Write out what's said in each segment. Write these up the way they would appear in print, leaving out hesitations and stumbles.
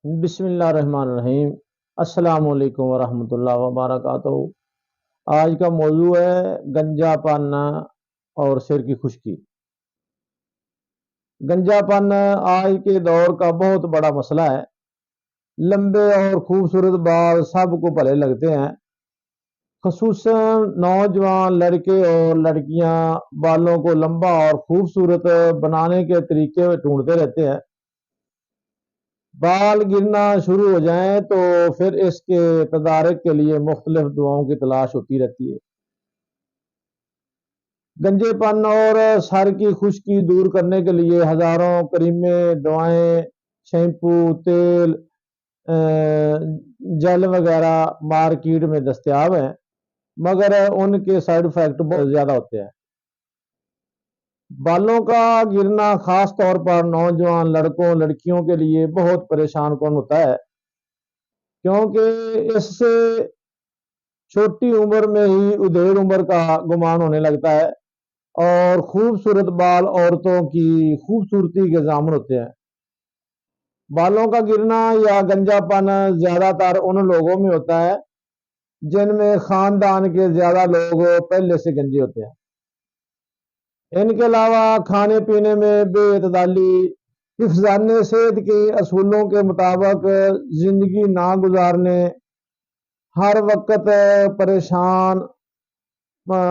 بسم اللہ الرحمن الرحیم۔ السلام علیکم ورحمۃ اللہ وبرکاتہ۔ آج کا موضوع ہے گنجا پن اور سر کی خشکی۔ گنجا پن آج کے دور کا بہت بڑا مسئلہ ہے۔ لمبے اور خوبصورت بال سب کو بھلے لگتے ہیں، خصوصاً نوجوان لڑکے اور لڑکیاں بالوں کو لمبا اور خوبصورت بنانے کے طریقے ڈھونڈتے رہتے ہیں۔ بال گرنا شروع ہو جائیں تو پھر اس کے تدارک کے لیے مختلف دواؤں کی تلاش ہوتی رہتی ہے۔ گنجے پن اور سر کی خشکی دور کرنے کے لیے ہزاروں کریمیں، دوائیں، شیمپو، تیل، جل وغیرہ مارکیٹ میں دستیاب ہیں، مگر ان کے سائیڈ افیکٹ بہت زیادہ ہوتے ہیں۔ بالوں کا گرنا خاص طور پر نوجوان لڑکوں لڑکیوں کے لیے بہت پریشان کن ہوتا ہے، کیونکہ اس سے چھوٹی عمر میں ہی ادھیڑ عمر کا گمان ہونے لگتا ہے اور خوبصورت بال عورتوں کی خوبصورتی کے ضامن ہوتے ہیں۔ بالوں کا گرنا یا گنجا پن زیادہ تر ان لوگوں میں ہوتا ہے جن میں خاندان کے زیادہ لوگ پہلے سے گنجے ہوتے ہیں۔ ان کے علاوہ کھانے پینے میں بے اعتدالی، حفظان صحت کے اصولوں کے مطابق زندگی نہ گزارنے، ہر وقت پریشان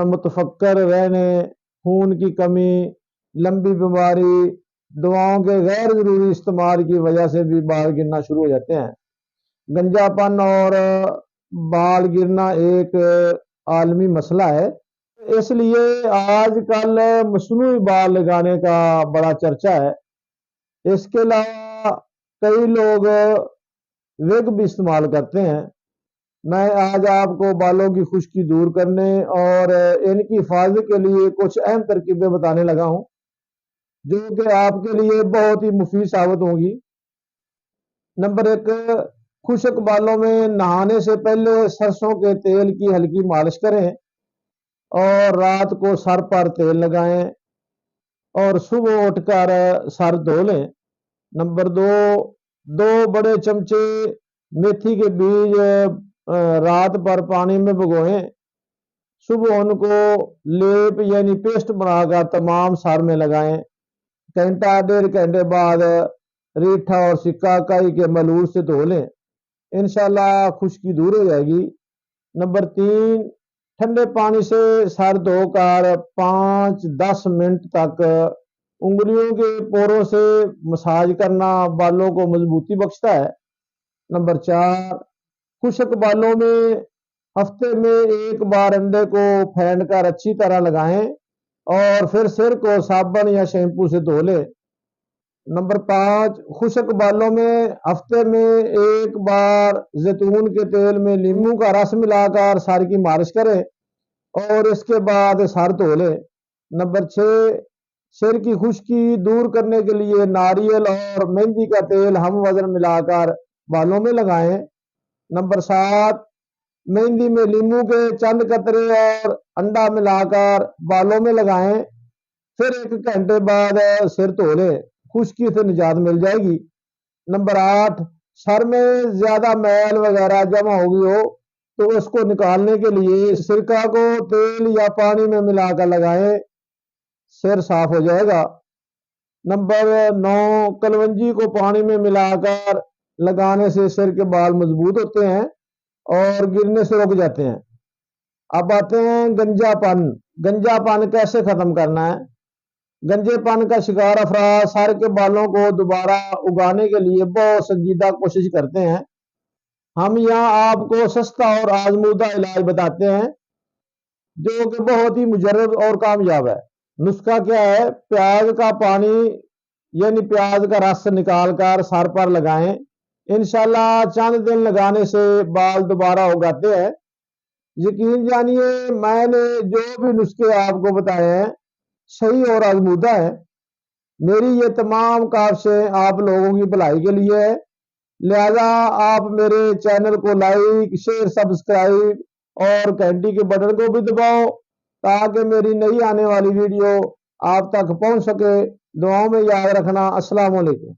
متفکر رہنے، خون کی کمی، لمبی بیماری، دواؤں کے غیر ضروری استعمال کی وجہ سے بھی بال گرنا شروع ہو جاتے ہیں۔ گنجا پن اور بال گرنا ایک عالمی مسئلہ ہے، اس لیے آج کل مصنوعی بال لگانے کا بڑا چرچا ہے۔ اس کے علاوہ کئی لوگ وگ بھی استعمال کرتے ہیں۔ میں آج آپ کو بالوں کی خشکی دور کرنے اور ان کی حفاظت کے لیے کچھ اہم ترکیبیں بتانے لگا ہوں جو کہ آپ کے لیے بہت ہی مفید ثابت ہوں گی۔ نمبر 1، خشک بالوں میں نہانے سے پہلے سرسوں کے تیل کی ہلکی مالش کریں اور رات کو سر پر تیل لگائیں اور صبح اٹھ کر سر دھو لیں۔ نمبر 2، 2 بڑے چمچے میتھی کے بیج رات پر پانی میں بھگوئیں، صبح ان کو لیپ یعنی پیسٹ بنا کر تمام سر میں لگائیں، گھنٹہ 1.5 گھنٹے بعد ریٹھا اور سکہ کائی کے ملور سے دھو لیں، انشاءاللہ خشکی دور ہو جائے گی۔ نمبر 3، ٹھنڈے پانی سے سر دھو کر 5-10 منٹ تک انگلیوں کے پوروں سے مساج کرنا بالوں کو مضبوطی بخشتا ہے۔ نمبر 4، خشک بالوں میں ہفتے میں 1 بار انڈے کو پھینڈ کر اچھی طرح لگائیں اور پھر سر کو صابن یا شیمپو سے دھو لیں۔ نمبر 5، خشک بالوں میں ہفتے میں 1 بار زیتون کے تیل میں لیموں کا رس ملا کر سر کی مالش کریں اور اس کے بعد سر دھو لیں۔ نمبر 6، سر کی خشکی دور کرنے کے لیے ناریل اور مہندی کا تیل ہم وزن ملا کر بالوں میں لگائیں۔ نمبر 7، مہندی میں لیموں کے چند قطرے اور انڈا ملا کر بالوں میں لگائیں، پھر 1 گھنٹے بعد سر دھو لیں، خشکی سے نجات مل جائے گی۔ نمبر 8، سر میں زیادہ میل وغیرہ جمع ہو گئی ہو تو اس کو نکالنے کے لیے سرکہ کو تیل یا پانی میں ملا کر لگائیں، سر صاف ہو جائے گا۔ نمبر 9، کلونجی کو پانی میں ملا کر لگانے سے سر کے بال مضبوط ہوتے ہیں اور گرنے سے رک جاتے ہیں۔ اب آتے ہیں گنجا پن۔ گنجا پن کیسے ختم کرنا ہے؟ گنجے پن کا شکار افراد سر کے بالوں کو دوبارہ اگانے کے لیے بہت سنجیدہ کوشش کرتے ہیں۔ ہم یہاں آپ کو سستا اور آزمودہ علاج بتاتے ہیں جو کہ بہت ہی مجرب اور کامیاب ہے۔ نسخہ کیا ہے؟ پیاز کا پانی یعنی پیاز کا رس نکال کر سر پر لگائیں، انشاءاللہ چند دن لگانے سے بال دوبارہ اگاتے ہیں۔ یقین جانیے میں نے جو بھی نسخے آپ کو بتائے ہیں صحیح اور آزمودہ ہیں۔ میری یہ تمام کاوشیں آپ لوگوں کی بھلائی کے لیے ہے، لہذا آپ میرے چینل کو لائک، شیئر، سبسکرائب اور گھنٹی کے بٹن کو بھی دباؤ تاکہ میری نئی آنے والی ویڈیو آپ تک پہنچ سکے۔ دعاؤں میں یاد رکھنا۔ السلام علیکم۔